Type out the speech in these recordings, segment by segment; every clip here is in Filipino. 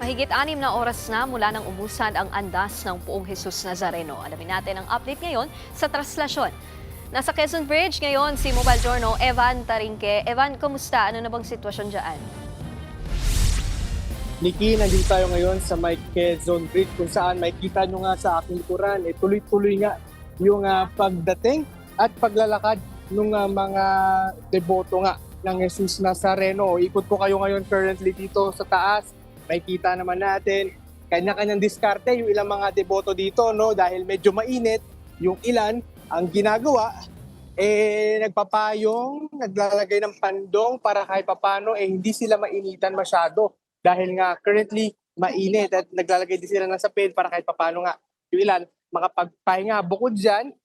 Mahigit 6 na oras na mula nang umusad ang andas ng Poong Jesus Nazareno. Alamin natin ang update ngayon sa traslasyon. Nasa Quezon Bridge ngayon si Mobile Journal Evan Tarinque. Evan, kumusta? Ano na bang sitwasyon dyan? Nikki, nandito tayo ngayon sa may Quezon Bridge kung saan makikita nyo nga sa aking likuran, tuloy-tuloy nga yung pagdating at paglalakad ng mga deboto nga ng Jesus Nazareno. Ikot ko kayo ngayon currently dito sa taas. Makikita naman natin kanya-kanyang diskarte yung ilang mga deboto dito, no? Dahil medyo mainit, yung ilan ang ginagawa nagpapayong, naglalagay ng pandong para kahit papano hindi sila mainitan masyado. Dahil nga currently mainit at naglalagay din sila ng sapin para kahit papano nga yung ilan makapagpahinga. Bukod dyan,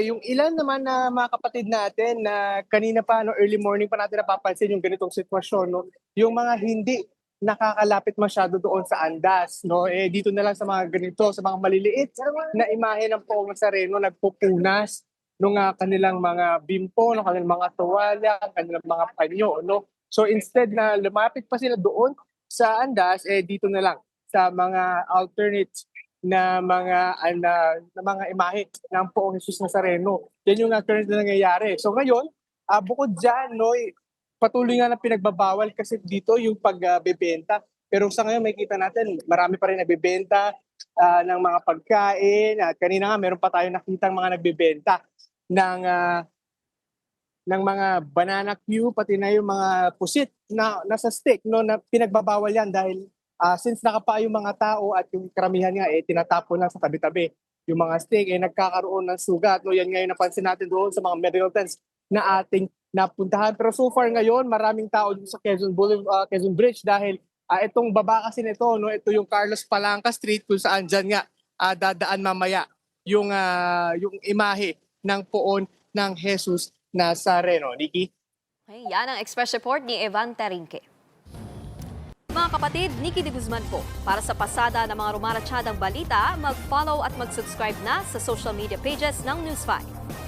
yung ilan naman na mga kapatid natin na kanina pa, no, early morning pa natin napapansin yung ganitong sitwasyon, no? Yung mga hindi nakakalapit masyado doon sa andas, no? Dito na lang sa mga ganito, sa mga maliliit na imahe ng Poong Nazareno, nagpupunas ng kanilang mga bimpo, ng kanilang mga tuwalya, kanilang mga panyo, no? So instead na lumapit pa sila doon sa andas, dito na lang sa mga alternate na mga imahe ng Poong Jesus Nazareno. Yan yung currently nangyayari. So ngayon, bukod dyan, no, patuloy nga na pinagbabawal kasi dito yung pagbebenta. Pero sa ngayon makikita natin marami pa rin nagbebenta ng mga pagkain. At kanina nga meron pa tayo nakitang mga nagbebenta ng mga banana cue, pati na yung mga pusit na nasa stick, no, na pinagbabawal yan dahil since nakapa yung mga tao at yung karamihan nga tinatapon lang sa tabi-tabi yung mga stick, nagkakaroon ng sugat. No, yan ngayon napansin natin doon sa mga medical tents na ating napuntahan. Pero so far ngayon, maraming tao dito sa Quezon Bridge dahil itong baba kasi nito, no, ito yung Carlos Palanca Street kung saan dyan nga dadaan mamaya yung imahe ng Poon ng Jesus Nazareno. Nikki? Okay, yan ang express report ni Evan Tarinque. Mga kapatid, Nikki de Guzman po. Para sa pasada ng mga rumaratsyadang balita, mag-follow at mag-subscribe na sa social media pages ng News 5.